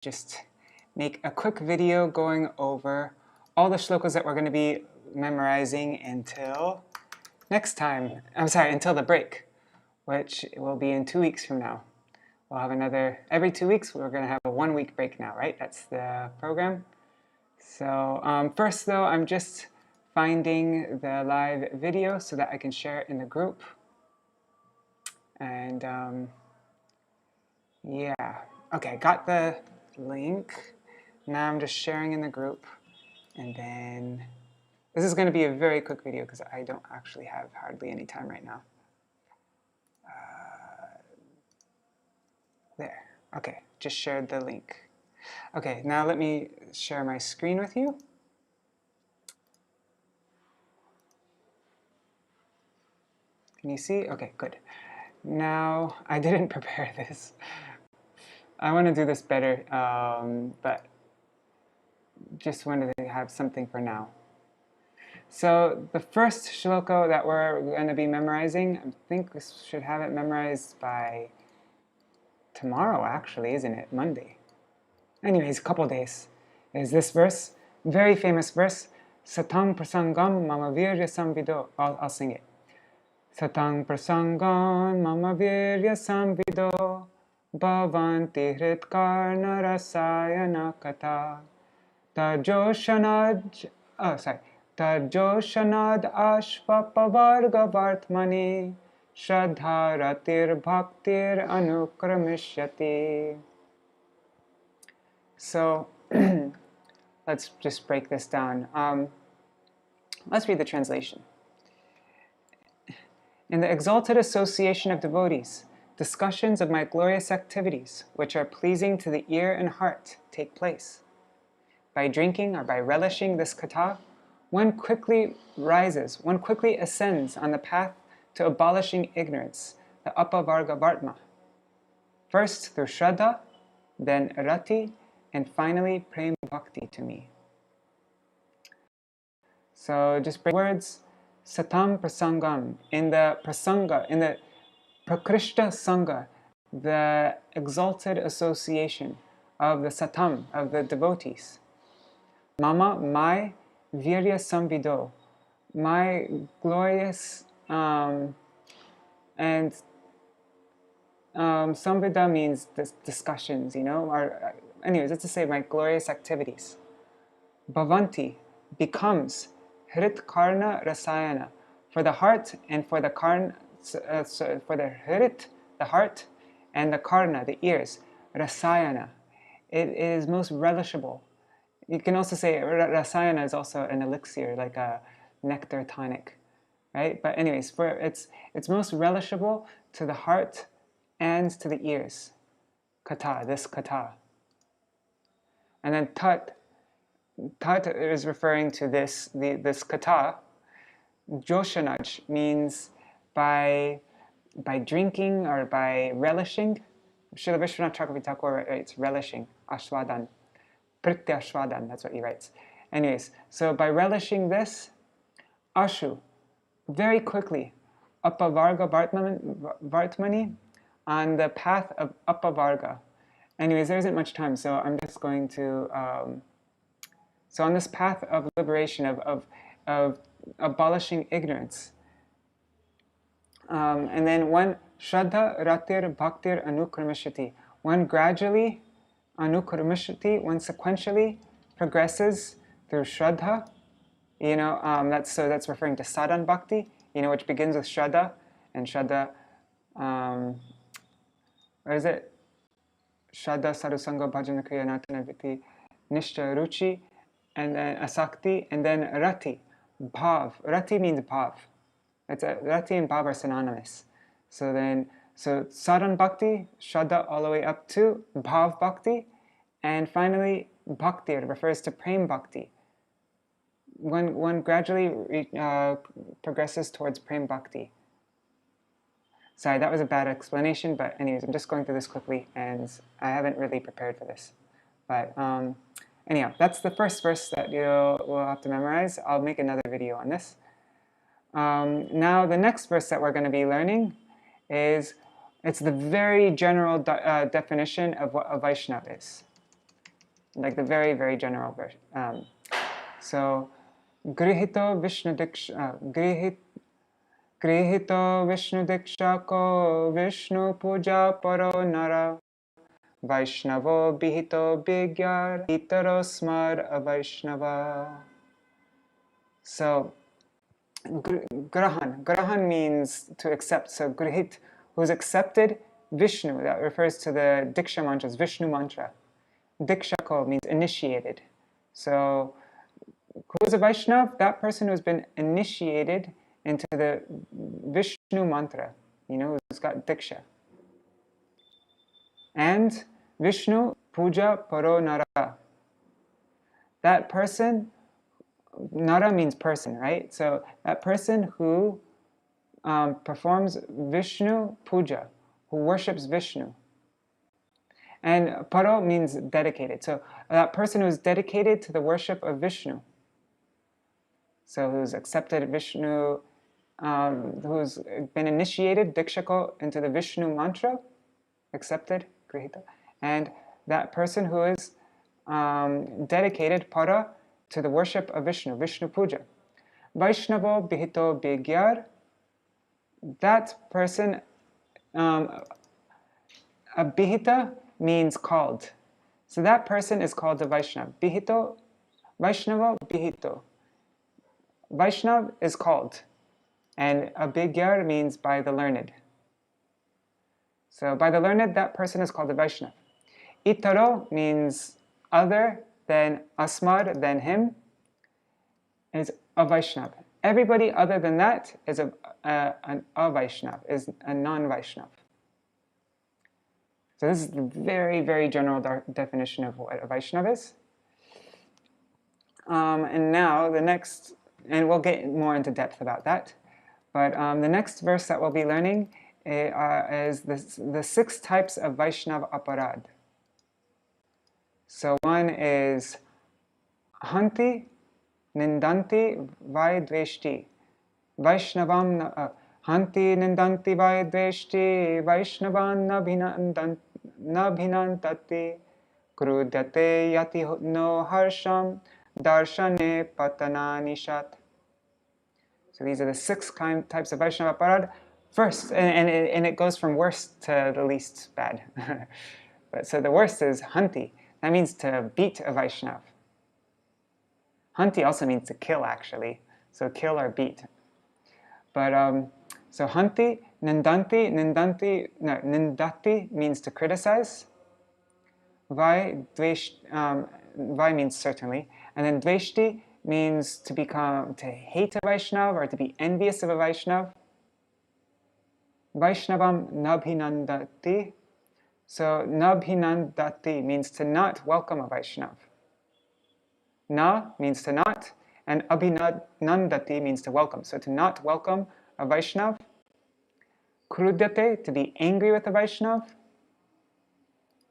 just make a quick video going over all the shlokas that we're going to be memorizing until next time. I'm sorry, until the break, which will be in 2 weeks from now. We'll have another, every 2 weeks we're going to have a 1 week break now, right? That's the program. So first though, I'm just finding the live video so that I can share it in the group. And yeah, okay, got the link. Now I'm just sharing in the group. And then this is going to be a very quick video because I don't actually have hardly any time right now. There, okay, just shared the link. Okay, now let me share my screen with you. Can you see? Okay, good. Now, I didn't prepare this. I want to do this better, but just wanted to have something for now. So the first shloka that we're going to be memorizing, I think we should have it memorized by tomorrow, actually, isn't it? Monday. Anyways, a couple days. Is this verse, very famous verse, Satang prasangam mama virya samvido. I'll sing it. Satang prasangam mama virya samvido bhavanti hritkarna rasayana katha tajoshanad ashvapavarga vartmani shraddharatir bhaktir anukramishati. So let's just break this down. Let's read the translation. In the exalted association of devotees, discussions of my glorious activities, which are pleasing to the ear and heart, take place. By drinking or by relishing this katha, one quickly rises, one quickly ascends on the path to abolishing ignorance, the apavarga vartma. First through shraddha, then rati, and finally prem bhakti to me. So just break words. Satam prasangam, in the prasanga, in the prakrishta sangha, the exalted association of the satam, of the devotees. Mama, my virya samvido, my glorious, and samvida means discussions, you know, or anyways, let's just say my glorious activities. Bhavanti becomes hrit karna rasayana, for the heart and for the karna, for the hrit, the heart, and the karna, the ears, rasayana. It is most relishable. You can also say rasayana is also an elixir, like a nectar tonic, right? But anyways, it's most relishable to the heart and to the ears. Katha, this katha. And then tat is referring to this katha. Joshanaj means by drinking or by relishing. Srila Vishwanath Chakravarti Thakur writes relishing, ashwadan. Prityashwadan, that's what he writes. Anyways, so by relishing this, ashu, very quickly, apavarga vartmani, on the path of apavarga. Anyways, there isn't much time, so I'm just going to, so on this path of liberation, of abolishing ignorance. And then one shraddha ratir bhaktir anukramishati, one gradually, anukramishati, one sequentially progresses through shraddha, you know, that's referring to sadhan bhakti, you know, which begins with shraddha, and shraddha, where is it? Shraddha sadhusanga bhajana kriya natana viti nishta ruchi, and then asakti, and then rati, bhav. Rati means bhav. Rati and bhav are synonymous. So sadhan bhakti, shraddha all the way up to bhav bhakti, and finally bhakti refers to prem bhakti. One gradually progresses towards prem bhakti. Sorry, that was a bad explanation, but anyways, I'm just going through this quickly, and I haven't really prepared for this. But anyhow, that's the first verse that we'll have to memorize. I'll make another video on this. Now, the next verse that we're going to be learning is, it's the very general definition of what a Vaishnava is. like the very, very general version. So, Grihito Vishnu Diksha, Grihito Vishnu Diksha ko Vishnu Puja Paro Nara Vaishnavo Bihito Bigyar Itaro Smar Avaishnava. So, Grahan means to accept. So, Grihit, who's accepted Vishnu, that refers to the Diksha mantras, Vishnu mantra. Diksha ko means initiated. So, who is a Vaishnav? That person who's been initiated into the Vishnu mantra, who's got Diksha. And Vishnu Puja Paro Nara. That person, Nara means person, right? So that person who performs Vishnu Puja, who worships Vishnu. And Paro means dedicated. So that person who is dedicated to the worship of Vishnu. So who's accepted Vishnu, who's been initiated, Dikshako, into the Vishnu mantra, accepted, Grihita. And that person who is dedicated, Para, to the worship of Vishnu, Vishnu Puja. Vaishnavo Bihito Bigyar, that person, a Bihita means called. So that person is called the Vaishnava. Bihito, Vaishnava Bihito. Vaishnav is called, and Abhigyar means by the learned. So by the learned, that person is called a Vaishnav. Itaro means other than Asmad, than him, is a Vaishnav. Everybody other than that is an Vaishnav, is a non-Vaishnav. So this is the very, very general definition of what a Vaishnav is. And now the next, and we'll get more into depth about that, but the next verse that we'll be learning is the 6 types of Vaishnava aparad. So one is Hanti, Nindanti, Vaidveshti. Vaishnavam, Hanti, Nindanti, Vaidveshti, Vaishnavan Nabhinantati, Krudate Yati no Harsham, Darshane Patananishat. So these are the 6 types of Vaishnava aparad. First, and it goes from worst to the least bad. But so the worst is Hanti. That means to beat a Vaishnav. Hanti also means to kill, actually. So kill or beat. But so Hanti, Nindati means to criticize. Vai means certainly. And then Dveshti means to hate a Vaishnav or to be envious of a Vaishnav. Vaishnavam Nabhinandati. So Nabhinandati means to not welcome a Vaishnav. Na means to not, and Abhinandati means to welcome. So to not welcome a Vaishnav. Krudate, to be angry with a Vaishnav.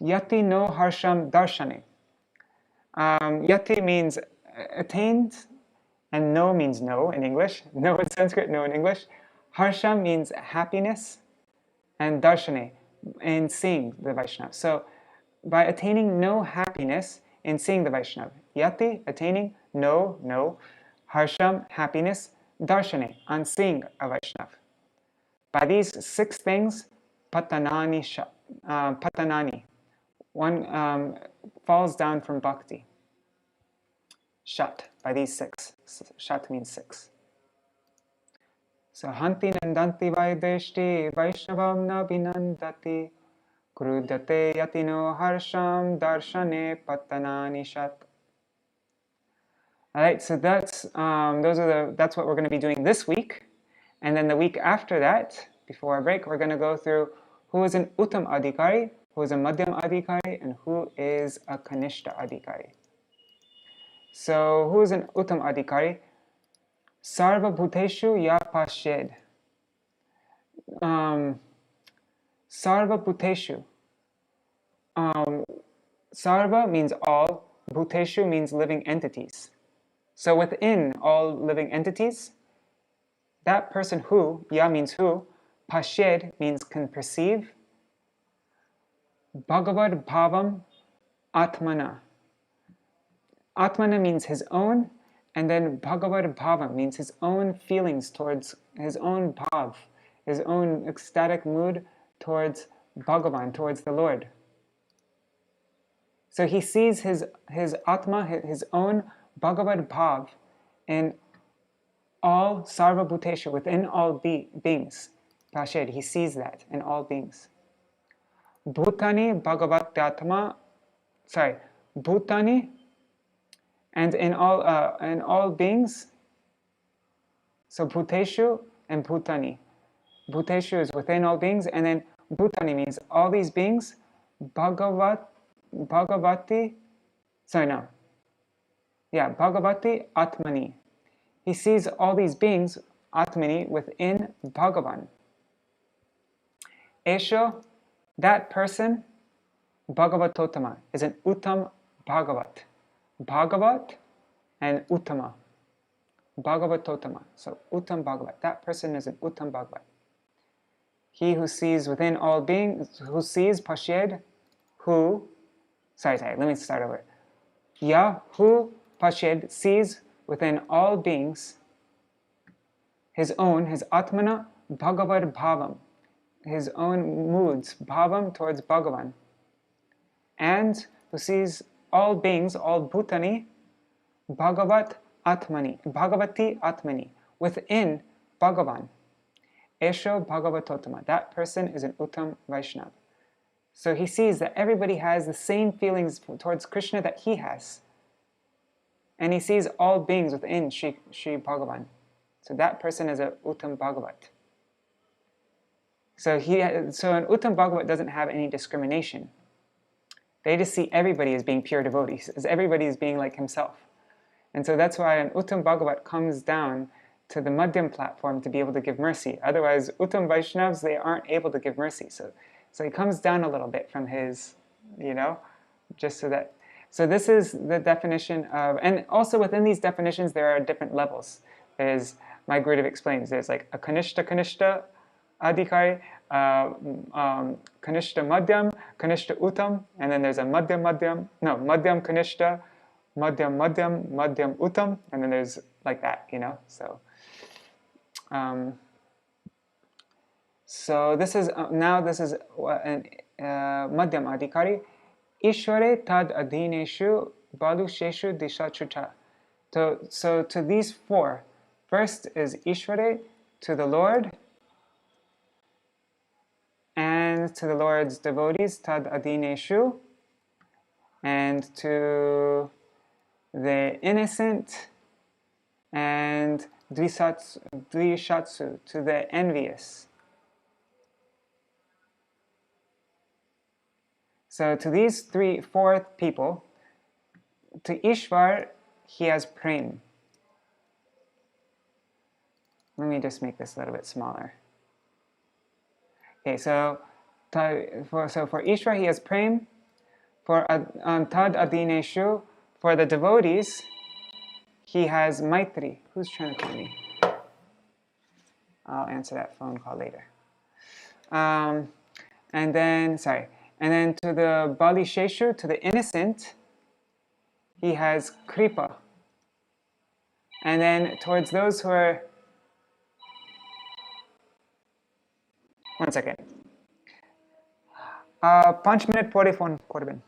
Yati no harsham darshane. Yati means attained, and no means no in English. No in Sanskrit, no in English. Harsham means happiness, and darshane, in seeing the Vaishnava. So by attaining no happiness in seeing the Vaishnava. Yati, attaining, no. Harsham, happiness. Darshane, on seeing a Vaishnava. By these 6 things, patanani, one falls down from bhakti. Shat, by these 6. Shat means 6. So, Hanti Nandanti Vaideshti Vaishnavam Nabhinandati Krudate Yatino Harsham Darshane Patanani Shat. Alright, so that's what we're going to be doing this week. And then the week after that, before our break, we're going to go through who is an Uttam Adhikari, who is a Madhyam Adhikari, and who is a Kanishta Adhikari. So, who is an Uttam Adhikari? Sarva Bhuteshu Ya Pashed. Sarva Bhuteshu. Sarva means all, Bhuteshu means living entities. So within all living entities, that person who, Ya means who, Pashed means can perceive, Bhagavad Bhavam Atmana. Atmana means his own, and then Bhagavad Bhava means his own feelings towards his own bhav, his own ecstatic mood towards Bhagavan, towards the Lord. So he sees his Atma, his own Bhagavad Bhav in all Sarva Bhuteshu, within all beings. Pashed, he sees that in all beings. Bhutani Bhagavattatma, Bhutani, and in all beings. So Bhuteshu and Bhutani. Bhuteshu is within all beings, and then Bhutani means all these beings. Bhagavati, Bhagavati Atmani. He sees all these beings, Atmani, within Bhagavan. Esho, that person, Bhagavatotama, is an Uttam Bhagavat. Bhagavat and Uttama. Bhagavatotama. So Uttam Bhagavat. That person is an Uttam Bhagavat. He who sees within all beings, who sees Pashed, let me start over. Who Pashed sees within all beings his Atmana Bhagavad Bhavam, his own moods, Bhavam towards Bhagavan, and who sees all beings, all Bhutani, Bhagavati Atmani, within Bhagavan. Esho Bhagavatotama, that person is an Uttam Vaishnava. So he sees that everybody has the same feelings towards Krishna that he has. And he sees all beings within Shri Bhagavan. So that person is a Uttam Bhagavat. So an Uttam Bhagavat doesn't have any discrimination. They just see everybody as being pure devotees, as everybody as being like himself. And so that's why an Uttam Bhagavat comes down to the Madhyam platform to be able to give mercy. Otherwise, Uttam Vaishnavas, they aren't able to give mercy. So he comes down a little bit from his, just so that. So this is the definition of, and also within these definitions, there are different levels. There's, my Gurudev explains, there's like a Kanishta Adhikari, Kanishta Madhyam, Kanishta Uttam, and then there's a Madhyam Kanishta, Madhyam Uttam, and then there's like that, So this is an Madhyam Adhikari. Ishware tad adhineshu balusheshu dishachucha. So to these four, first is Ishware, to the Lord, and to the Lord's devotees, tad adhineshu, and to the innocent, and dvishatsu, to the envious. So to these four people, to Ishvar, he has prem. Let me just make this a little bit smaller. Okay, so for Ishvar, he has prem. For Tad Adineshu, for the devotees, he has Maitri. Who's trying to call me? I'll answer that phone call later. And then to the Bali Sheshu, to the innocent, he has Kripa. And then towards those who are... One second. 5 minute pore phone korben.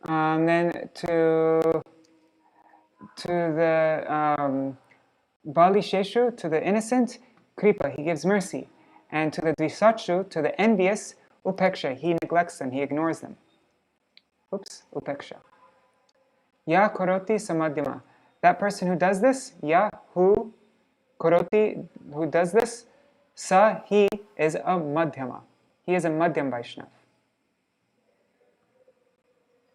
Then to the Bali Sheshu, to the innocent, Kripa, he gives mercy. And to the Dvisachu, to the envious, Upeksha, he neglects them, he ignores them. Upeksha. Ya Koroti Samadhyama. That person who does this, who Koroti, who does this, Sa, he is a Madhyama. He is a Madhyam Vaishnav.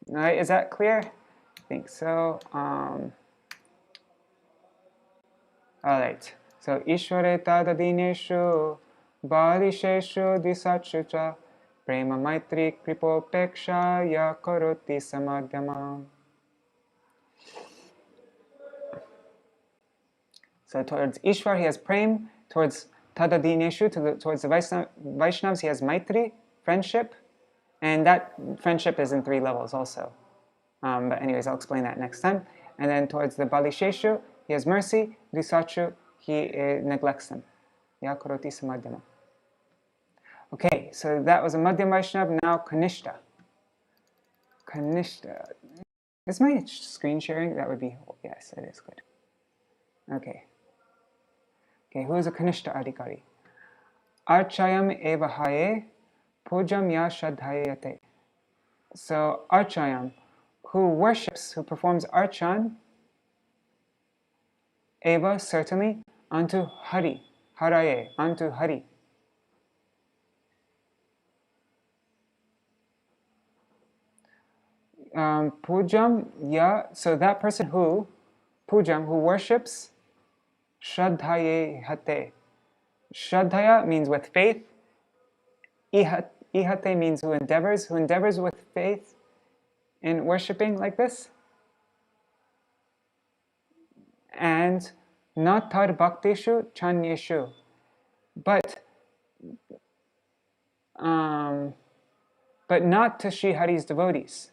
Alright, is that clear? I think so. Alright, so Ishware Tadadineshu Balisheshu Disachucha Prema Maitri Kripopeksha Ya Koroti Samadhyama. So towards Ishwar he has prem, towards Tadadineshu, towards the Vaishnavas he has Maitri, friendship, And that friendship is in 3 levels also. But anyways, I'll explain that next time. And then towards the Balisheshu, he has mercy. Risachu, he neglects them. Ya karoti samadhyama. Okay, so that was a Madhyam Vaishnav. Now Kanishta. Kanishta. Is my screen sharing? That would be, yes, it is good. Okay. Okay, who is a Kanishta Adhikari? Archayam eva haye pujam ya shadhayate. So Archayam, who worships, who performs Archan, eva, certainly, unto Hari, Haraye, unto Hari. Pujam ya, so that person who, Pujam, who worships, Shraddhaye hate. Shraddhaya means with faith. Ihate means who endeavors with faith in worshipping like this. And not tar bhakteshu chanyeshu, but not to Sri Hari's devotees.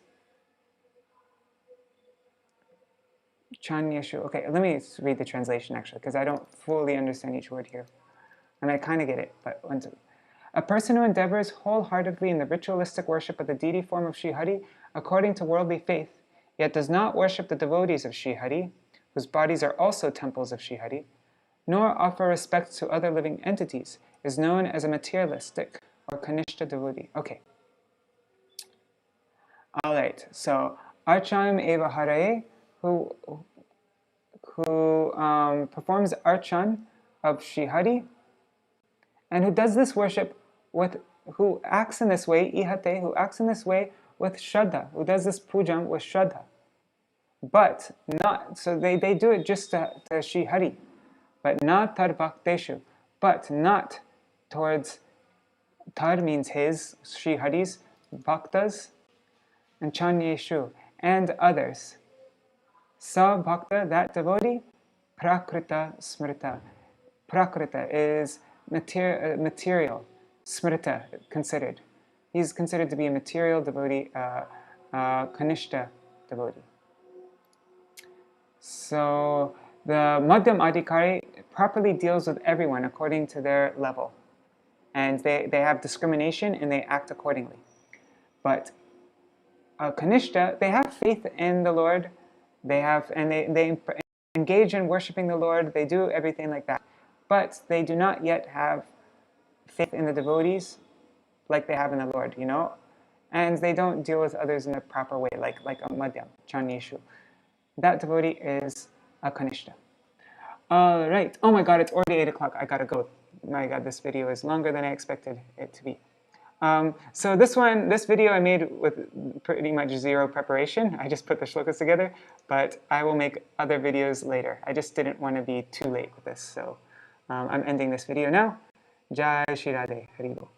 Chanyeshu. Okay, let me read the translation actually, because I don't fully understand each word here. And I kind of get it, but one second. A person who endeavors wholeheartedly in the ritualistic worship of the deity form of Sri Hari according to worldly faith, yet does not worship the devotees of Sri Hari, whose bodies are also temples of Sri Hari, nor offer respect to other living entities, is known as a materialistic or Kanishta devotee. Okay. Alright, so Archayam eva haraye, who performs Archan of Sri Hari, and who does this worship with, who acts in this way, ihate, who acts in this way with Shraddha, who does this pujam with Shraddha. But not, so they do it just to Sri Hari, but not tar bhakteshu, but not towards, tar means his, Sri Hari's, bhaktas, and chanyeshu, and others. Sa bhakta, that devotee, prakrita smrita. Prakrita is material, smrita, considered. He's considered to be a material devotee, Kanishta devotee. So the Madhyam Adhikari properly deals with everyone according to their level. And they have discrimination and they act accordingly. But Kanishta, they have faith in the Lord. They engage in worshiping the Lord. They do everything like that. But they do not yet have faith in the devotees like they have in the Lord, you know? And they don't deal with others in a proper way, like a Madhyam, Chanyeshu. That devotee is a Kanishta. Alright. Oh my god, it's already 8 o'clock. I gotta go. My god, this video is longer than I expected it to be. So this video I made with pretty much zero preparation. I just put the shlokas together, but I will make other videos later. I just didn't want to be too late with this, so I'm ending this video now. Jai Shri Radhe, Haribo.